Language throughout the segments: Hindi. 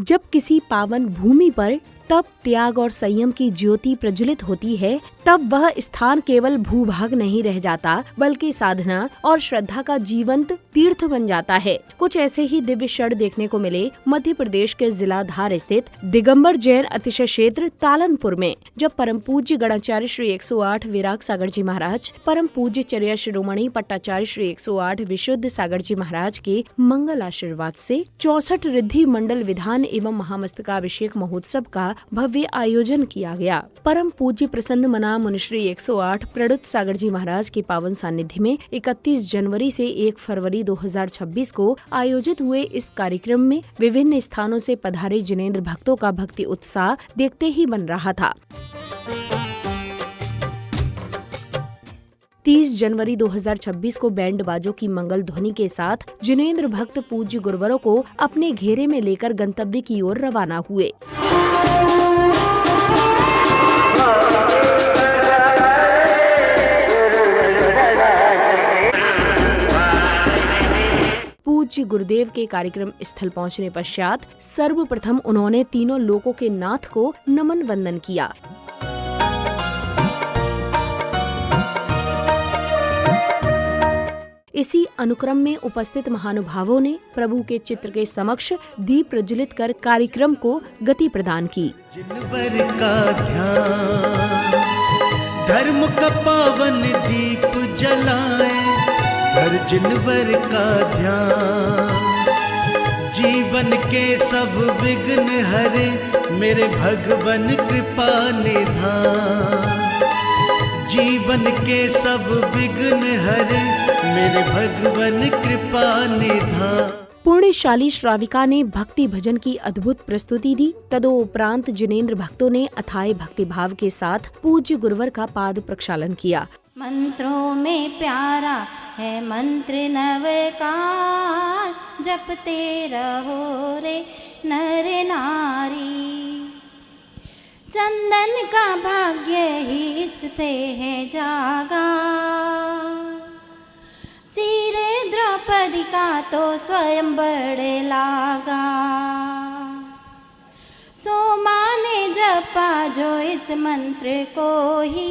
जब किसी पावन भूमि पर तप, त्याग और संयम की ज्योति प्रज्वलित होती है, तब वह स्थान केवल भूभाग नहीं रह जाता, बल्कि साधना और श्रद्धा का जीवंत तीर्थ बन जाता है। कुछ ऐसे ही दिव्य क्षण देखने को मिले मध्य प्रदेश के जिला धार स्थित दिगंबर जैन अतिशय क्षेत्र तालनपुर में, जब परम पूज्य गणाचार्य श्री 108 विराग सागर जी महाराज, परम पूज्य चर्या शिरोमणि पट्टाचार्य श्री 108 विशुद्ध सागर जी महाराज के मंगल आशीर्वाद से 64 रिद्धि मंडल विधान एवं महामस्तकाभिषेक महोत्सव का भव्य आयोजन किया गया। परम पूज्य प्रसन्न मना मुनिश्री 108 प्रणुत सागर जी महाराज के पावन सानिध्य में 31 जनवरी से 1 फरवरी 2026 को आयोजित हुए इस कार्यक्रम में विभिन्न स्थानों से पधारे जिनेंद्र भक्तों का भक्ति उत्साह देखते ही बन रहा था। 30 जनवरी 2026 को बैंड बाजों की मंगल ध्वनि के साथ जिनेंद्र भक्त पूज्य गुरुवरों को अपने घेरे में लेकर गंतव्य की ओर रवाना हुए। पूज्य गुरुदेव के कार्यक्रम स्थल पहुंचने पश्चात सर्वप्रथम उन्होंने तीनों लोकों के नाथ को नमन वंदन किया। इसी अनुक्रम में उपस्थित महानुभावों ने प्रभु के चित्र के समक्ष दीप प्रज्वलित कर कार्यक्रम को गति प्रदान की। जिनवर का ध्यान धर्म का पावन दीप जलाए, हर जिनवर का ध्यान जीवन के सब विघ्न हरे, मेरे भगवन कृपा निधान। जीवन के सब विघ्न हरे, मेरे भगवन कृपा निधान। पुण्यशाली श्राविका ने भक्ति भजन की अद्भुत प्रस्तुति दी। तदोपरांत जिनेंद्र भक्तों ने अथाय भक्ति भाव के साथ पूज्य गुरुवर का पाद प्रक्षालन किया। मंत्रों में प्यारा है मंत्र नवकार, जपते रहो रे नर नारी। चंदन का भाग्य ही इससे है जागा, चीरे द्रौपदी का तो स्वयं बड़े लागा। सो माने जपा जो इस मंत्र को ही,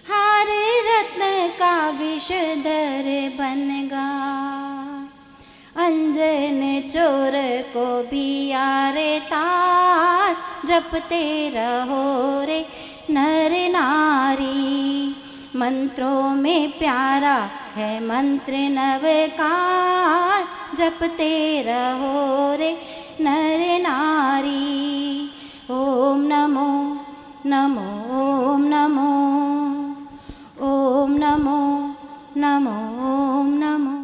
हार रत्न का विषधर बनेगा। अंजन चोर को भी यारे तार, जपते रहो रे नर नारी। मंत्रों में प्यारा है मंत्र नवकार, जपते रहो रे नर नारी। ओम नमो नमो ओम नमो, ओम नमो नमो ओम नमो।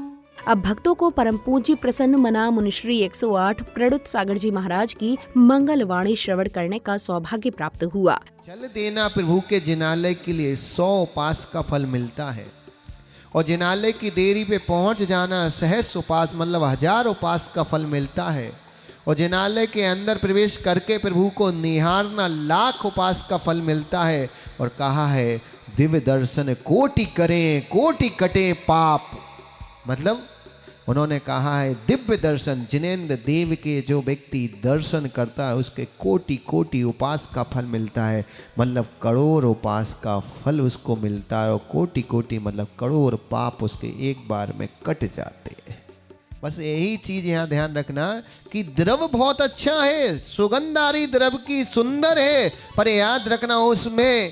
अब भक्तों को परम पूज्य प्रसन्न मना मुनिश्री 108 प्रणुत सागर जी महाराज की मंगल वाणी श्रवण करने का सौभाग्य प्राप्त हुआ। चल देना प्रभु के जिनालय के लिए 100 उपास का फल मिलता है, और जिनालय की देरी पे पहुंच जाना सहस्र उपास मतलब 1000 उपास का फल मिलता है, और जिनालय के अंदर प्रवेश करके प्रभु को निहारना लाख उपास का फल मिलता है। और कहा है दिव्य दर्शन कोटि करें कोटि कटे पाप, मतलब उन्होंने कहा है दिव्य दर्शन जिनेंद्र देव के जो व्यक्ति दर्शन करता है उसके कोटि कोटि उपास का फल मिलता है, मतलब करोड़ उपास का फल उसको मिलता है। और कोटि कोटि मतलब करोड़ पाप उसके एक बार में कट जाते हैं। बस यही चीज यहाँ ध्यान रखना कि द्रव बहुत अच्छा है, सुगंधारी द्रव की सुंदर है, पर याद रखना उसमें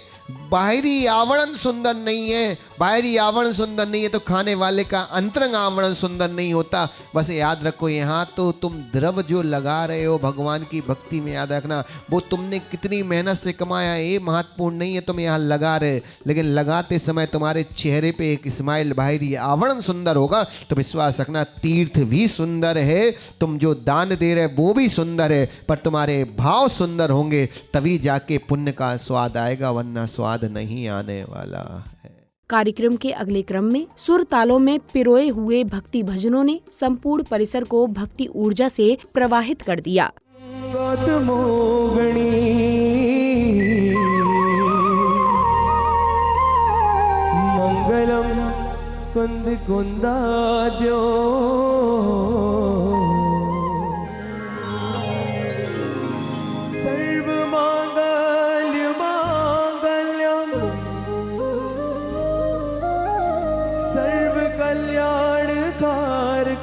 बाहरी आवरण सुंदर नहीं है। बाहरी आवरण सुंदर नहीं है तो खाने वाले का अंतरंग आवरण सुंदर नहीं होता। बस याद रखो यहाँ तो तुम द्रव जो लगा रहे हो भगवान की भक्ति में, याद रखना वो तुमने कितनी मेहनत से कमाया ये महत्वपूर्ण नहीं है, तुम यहाँ लगा रहे, लेकिन लगाते समय तुम्हारे चेहरे पे एक स्माइल बाहरी आवरण सुंदर होगा तो विश्वास रखना तीर्थ भी सुंदर है, तुम जो दान दे रहे वो भी सुंदर है, पर तुम्हारे भाव सुंदर होंगे तभी जाके पुण्य का स्वाद आएगा, वरना स्वाद नहीं आने वाला है। कार्यक्रम के अगले क्रम में सुर तालों में पिरोए हुए भक्ति भजनों ने संपूर्ण परिसर को भक्ति ऊर्जा से प्रवाहित कर दिया। मंगलम कुंद कुंदाद्यो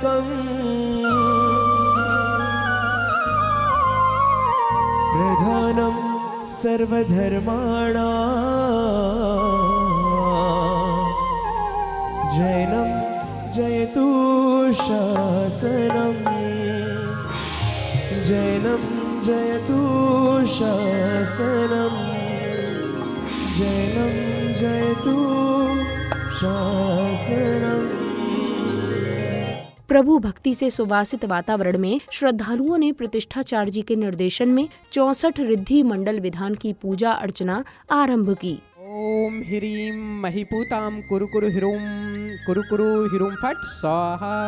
तारकम् प्रधानं सर्वधर्माणां जैनं जयतु शासनम् जैनं जयतु शासनम् जैनं जयतु शासनम्। प्रभु भक्ति से सुवासित वातावरण में श्रद्धालुओं ने प्रतिष्ठाचार्य जी के निर्देशन में 64 रिद्धि मंडल विधान की पूजा अर्चना आरंभ की। ओम ह्रीं महिपूतां कुरु कुरु ह्रूं फट् स्वाहा।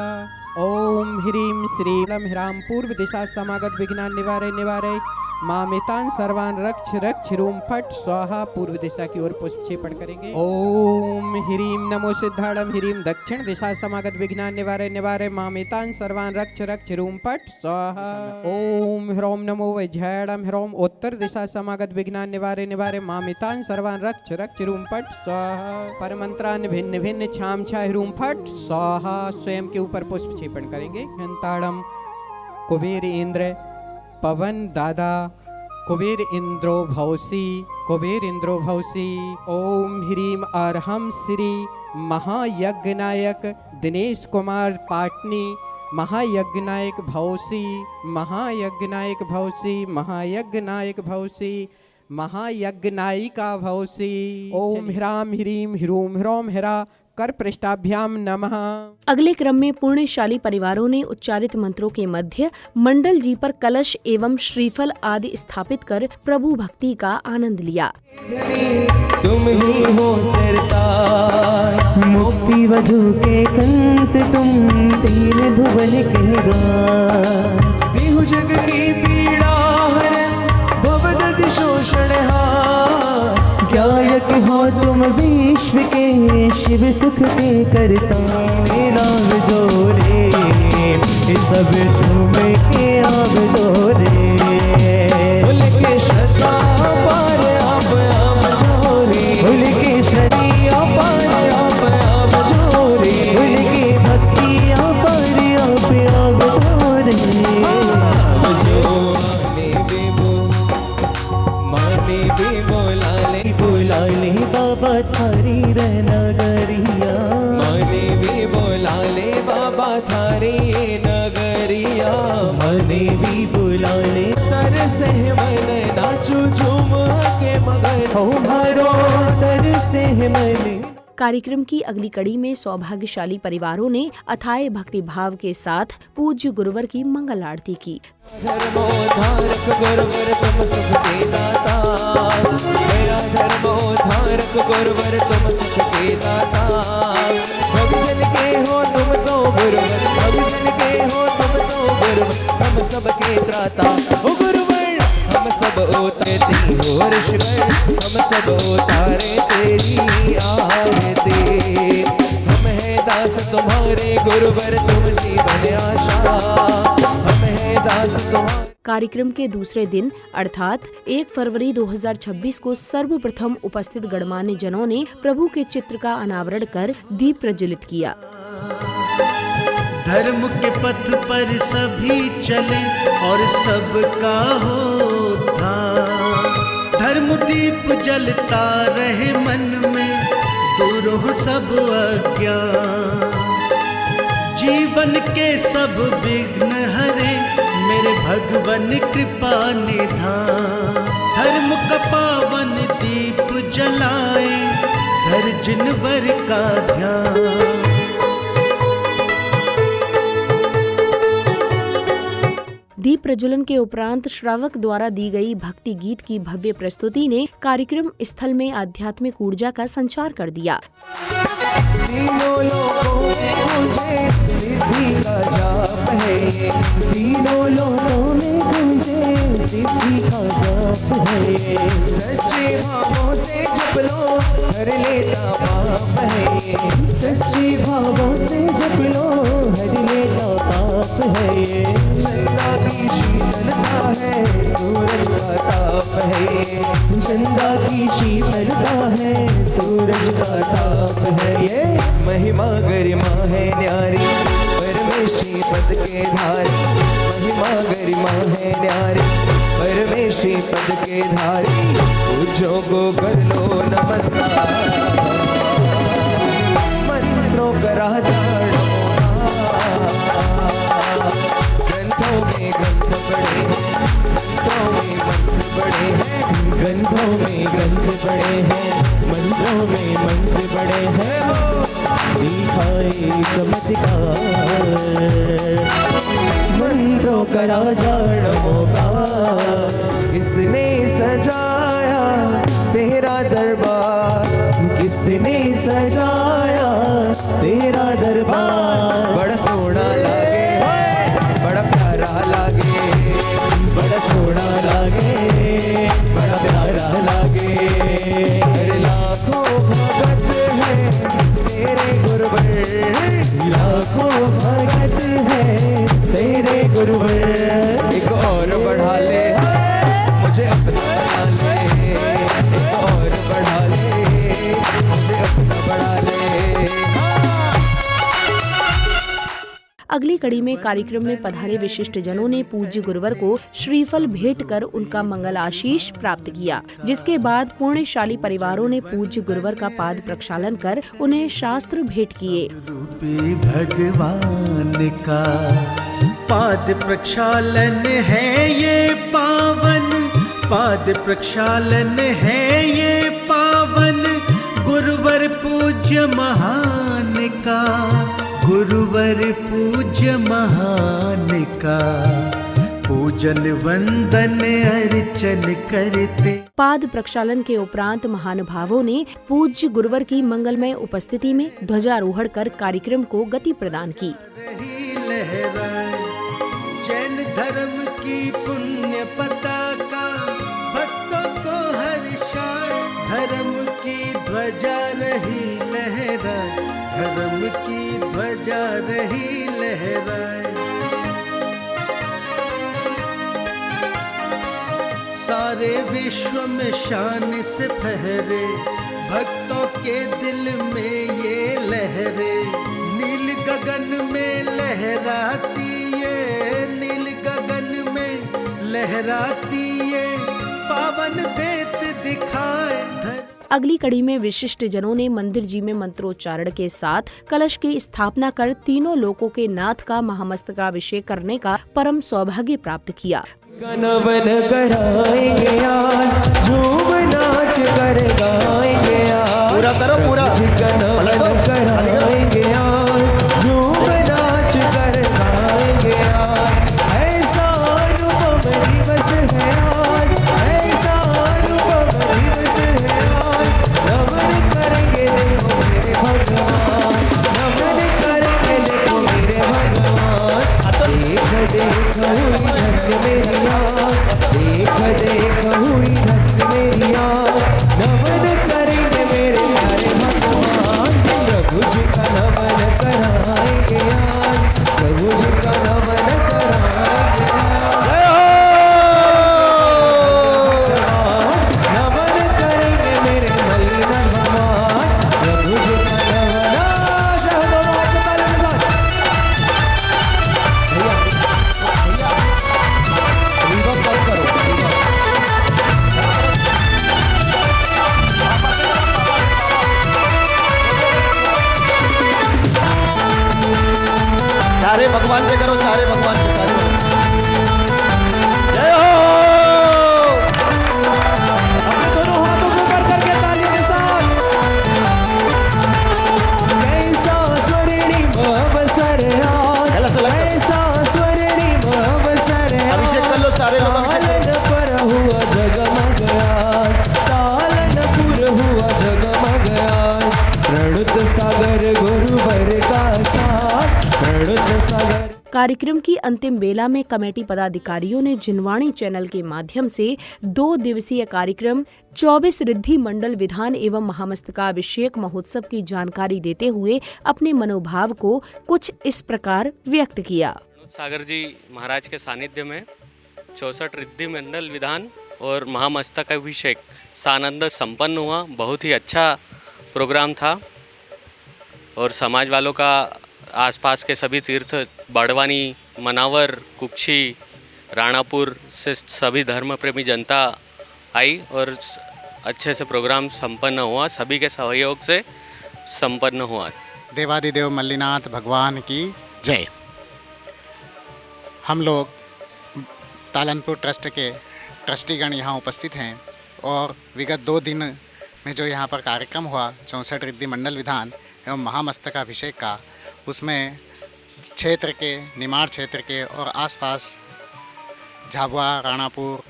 ओम ह्रीं श्रीं ह्रां पूर्व दिशा समागत विघ्नान् निवारय मामितान सर्वान रक्ष ह्रूं फट् स्वाहा। पूर्व दिशा की ओर पुष्पक्षेपण करेंगे। ओम ह्रीं नमो सिद्धाणं ह्रीं दक्षिण दिशा समागत विघ्नान् निवारय मामितान सर्वान रक्ष ह्रूं फट् स्वाहा। ओम ह्रौं नमो वैझायणं ह्रौं उत्तर दिशा समागत विघ्नान् निवारय मामितान सर्वान रक्ष ह्रूं फट् स्वाहा। परमंत्रान् भिन्न भिन्न छाम छा ह्रूं फट् स्वाहा। स्वयं के ऊपर पुष्पक्षेपण करेंगे। हंताड़म कुबेर इंद्र पवन दादा कुबेर इंद्रो भवसी। ओम ह्रीं अर्हम श्री महायज्ञनायक दिनेश कुमार पाटनी महायज्ञनायक भवसी महायज्ञनायिका भवसी। ओम ह्रां ह्रीं ह्रूं हेरा कर पृष्ठाभ्याम नमः। अगले क्रम में पुण्यशाली परिवारों ने उच्चारित मंत्रों के मध्य मंडल जी पर कलश एवं श्रीफल आदि स्थापित कर प्रभु भक्ति का आनंद लिया। तुम ही हो सरताज मुक्ति वधु के कंत तुम तीन भुवन के गान। देहु जग की पीड़ा हरन भवदति शोषण हार। गायक हो तुम विश्व के शिव सुख के करता। नाम जोरे सब झूम के आब जोरे। भूल के श्रद्धा पार आप जोरे। भूल के श्रद्धा पार आप जोरे। भूल के भक्ति पार आप जोरे। बोलाले बाबा थारी नगरिया। मने भी बोलाले बाबा थारी नगरिया। मने भी बोलाले तर से मन नाचू झूम के मगन हो भरो तर से मन। कार्यक्रम की अगली कड़ी में सौभाग्यशाली परिवारों ने अथाय भक्ति भाव के साथ पूज्य गुरुवर की मंगल आरती की। धर्मोद्धारक गुरुवर तुम सबके दाता। मेरा धर्मोद्धारक गुरुवर तुम सबके दाता। भक्तजन के हो तुम तो गुरुवर। भक्तजन के हो तुम तो गुरुवर। हम सबके त्राता हो गुरुवर। हम सब उतारते हो ऋषिवर। हम सब उतारे तेरी आरती। हम है दास तुम्हारे गुरुवर तुम जीवन आशा। हम है दास तुम्हारे। कार्यक्रम के दूसरे दिन अर्थात 1 फरवरी 2026 को सर्वप्रथम उपस्थित गणमान्य जनों ने प्रभु के चित्र का अनावरण कर दीप प्रज्वलित किया। धर्म के पथ पर सभी चले और सबका हो ध्यान। धर्म दीप जलता रहे मन में दूर हो सब अज्ञान। जीवन के सब विघ्न हरे मेरे भगवन कृपा निधान। धर्म का पावन दीप जलाए धर जिनवर का ध्यान। दीप प्रज्वलन के उपरांत श्रावक द्वारा दी गई भक्ति गीत की भव्य प्रस्तुति ने कार्यक्रम स्थल में आध्यात्मिक ऊर्जा का संचार कर दिया। तीनों लोकों में मुझे सिद्धि का जाप है। तीनों लोकों में मुझे सिद्धि का जाप है। सच्चे भावों से जप लो हर लेता पाप है। सच्चे भावों से जप लो हर लेता पाप है। चंदा की शीतलता है सूरज का ताप है। चंदा की शीतलता है सूरज का ताप है। ये महिमा गरिमा है न्यारी। परमेश्वरी पद के धारी, महिमा गरिमा है न्यारी, परमेश्वरी पद के धारी, पूज्यों को कर लो नमस्कार। मंत्रों का राजा ग्रंथों में ग्रंथ पढ़े हैं, ग्रंथों में मंत्र पढ़े हैं, ग्रंथों में ग्रंथ पढ़े हैं, मंत्रों में मंत्र पढ़े हैं। दिखाए चमत्कार मंत्रों का राजा नमोकार, किसने सजाया तेरा दरबार, किसने सजाया तेरा दरबार। बड़ा सोना लागे, बड़ा प्यारा लागे, बड़ा सोना लागे, बड़ा प्यारा लागे। अरे लाखों भगत है तेरे गुरुवर, लाखों भगत है तेरे गुरुवर। एक और बढ़ा ले मुझे अपना बना ले, एक और बढ़ा ले मुझे अपना बढ़ा ले। अगली कड़ी में कार्यक्रम में पधारे विशिष्ट जनों ने पूज्य गुरुवर को श्रीफल भेंट कर उनका मंगल आशीष प्राप्त किया, जिसके बाद पुण्यशाली परिवारों ने पूज्य गुरुवर का पाद प्रक्षालन कर उन्हें शास्त्र भेंट किए। रूपी भगवान का पाद प्रक्षालन है ये पावन, पाद प्रक्षालन है ये पावन, गुरुवर पूज्य महान का, गुरुवर पूज्य महान का, पूजन वंदन अर्चन करते। पाद प्रक्षालन के उपरांत महानुभावों ने पूज्य गुरुवर की मंगलमय उपस्थिति में ध्वजारोहण कर कार्यक्रम को गति प्रदान की। जैन धर्म की पुण्य पताका भक्तों को हर्षाए, धर्म की ध्वजा रही लहराए, धर्म की ध्वजा रही लहराए। सारे विश्व में शान से फहरे, भक्तों के दिल में ये लहरे, नील गगन में लहराती ये, नील गगन में लहराती ये, पावन देत दिखाए। अगली कड़ी में विशिष्ट जनों ने मंदिर जी में मंत्रोच्चारण के साथ कलश की स्थापना कर तीनों लोकों के नाथ का महामस्तकाभिषेक करने का परम सौभाग्य प्राप्त किया। गनवन कराएंगे आज, झूम नाच कर गाएंगे आज, पूरा करो पूरा। गनवन कराएंगे आज, झूम नाच कर गाएंगे आज। ऐसा अनुपम दिवस है आज, ऐसा अनुपम दिवस है आज। नमन करेंगे देखो मेरे भगवान, नमन करेंगे देखो मेरे भगवान। देख देख हुई धन्य मेरी आँख, देख देख हुई धन्य मेरी आँख। नमन करेंगे मेरे प्यारे भगवान, प्रभु जी का नमन कराएंगे आज, प्रभु जी का नमन कराएंगे आज। नमन करेंगे मेरे मलिन भगवान, प्रभु जी का नमन। सारे भगवान पे करो, सारे भगवान पे, सारे जय हो। अपने दोनों हाथों को ऊपर करके ताली के साथ। कैसा स्वर्णिम अवसर आज, कैसा स्वर्णिम अवसर आज। अभिषेक कर लो सारे लोग, तालन पर हुआ जगमग आज, तालन पुर हुआ जगमग आज। प्रणुत सागर गुरुवर का साथ, प्रणुत सागर। कार्यक्रम की अंतिम बेला में कमेटी पदाधिकारियों ने जिनवाणी चैनल के माध्यम से 2 दिवसीय कार्यक्रम 24 रिद्धि मंडल विधान एवं महामस्तकाभिषेक महोत्सव की जानकारी देते हुए अपने मनोभाव को कुछ इस प्रकार व्यक्त किया। सागर जी महाराज के सानिध्य में 64 रिद्धि मंडल विधान और महामस्तकाभिषेक सानंद संपन्न हुआ। बहुत ही अच्छा प्रोग्राम था और समाज वालों का आसपास के सभी तीर्थ बड़वानी, मनावर, कुक्षी, राणापुर से सभी धर्म प्रेमी जनता आई और अच्छे से प्रोग्राम संपन्न हुआ, सभी के सहयोग से संपन्न हुआ। देवादिदेव मल्लीनाथ भगवान की जय। हम लोग तालनपुर ट्रस्ट के ट्रस्टीगण यहाँ उपस्थित हैं और विगत 2 दिन में जो यहाँ पर कार्यक्रम हुआ 64 रिद्धि मंडल विधान एवं महामस्तकाभिषेक का, उसमें क्षेत्र के, निमाड़ क्षेत्र के और आसपास झाबुआ, राणापुर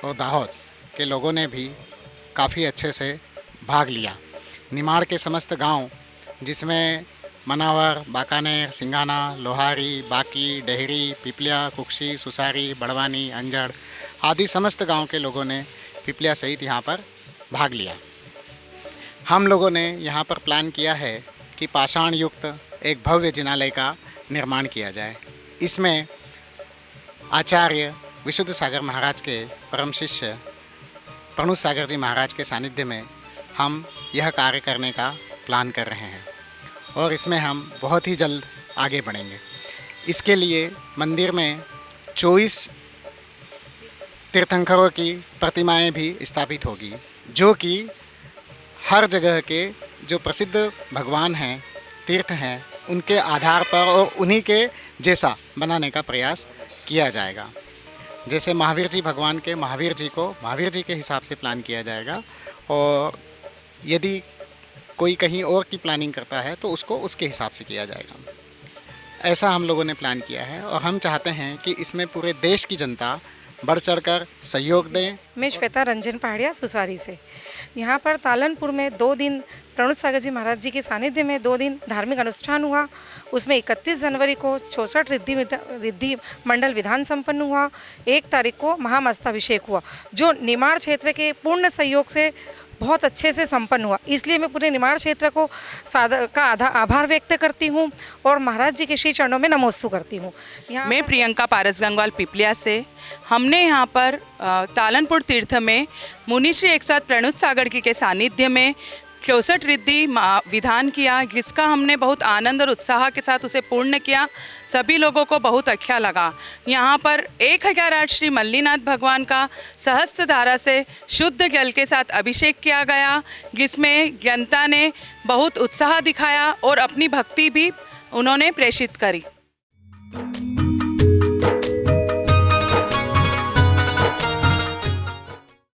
और दाहोद के लोगों ने भी काफ़ी अच्छे से भाग लिया। निमाड़ के समस्त गांव, जिसमें मनावर, बाकानेर, सिंगाना, लोहारी, बाकी, डेहरी, पिपलिया, कुक्षी, सुसारी, बड़वानी, अंजड़ आदि समस्त गांव के लोगों ने पिपलिया सहित यहाँ पर भाग लिया। हम लोगों ने यहाँ पर प्लान किया है कि पाषाण युक्त एक भव्य जिनालय का निर्माण किया जाए। इसमें आचार्य विशुद्ध सागर महाराज के परम शिष्य प्रणुत सागर जी महाराज के सानिध्य में हम यह कार्य करने का प्लान कर रहे हैं और इसमें हम बहुत ही जल्द आगे बढ़ेंगे। इसके लिए मंदिर में 24 तीर्थंकरों की प्रतिमाएं भी स्थापित होगी, जो कि हर जगह के जो प्रसिद्ध भगवान हैं, तीर्थ हैं, उनके आधार पर और उन्हीं के जैसा बनाने का प्रयास किया जाएगा। जैसे महावीर जी भगवान के महावीर जी को महावीर जी के हिसाब से प्लान किया जाएगा और यदि कोई कहीं और की प्लानिंग करता है तो उसको उसके हिसाब से किया जाएगा। ऐसा हम लोगों ने प्लान किया है और हम चाहते हैं कि इसमें पूरे देश की जनता बढ़ चढ़कर सहयोग दें। मैं श्वेता रंजन पहाड़िया सुसारी से यहाँ पर तालनपुर में 2 दिन प्रणुत सागर जी महाराज जी के सानिध्य में 2 दिन धार्मिक अनुष्ठान हुआ। उसमें 31 जनवरी को 64 रिद्धि मंडल विधान संपन्न हुआ। 1 तारीख को महामस्ताभिषेक हुआ, जो निमाड़ क्षेत्र के पूर्ण सहयोग से बहुत अच्छे से संपन्न हुआ। इसलिए मैं पूरे निमाड़ क्षेत्र को आभार व्यक्त करती हूँ और महाराज जी के श्री चरणों में नमोस्तु करती हूँ। मैं प्रियंका पारस गंगवाल पिपलिया से। हमने यहाँ पर तालनपुर तीर्थ में मुनि श्री 108 प्रणुत सागर जी के सानिध्य में 64 रिद्धि विधान किया, जिसका हमने बहुत आनंद और उत्साह के साथ उसे पूर्ण किया। सभी लोगों को बहुत अच्छा लगा। यहाँ पर 1008 श्री मल्लीनाथ भगवान का सहस्त्र धारा से शुद्ध जल के साथ अभिषेक किया गया, जिसमें जनता ने बहुत उत्साह दिखाया और अपनी भक्ति भी उन्होंने प्रेषित करी।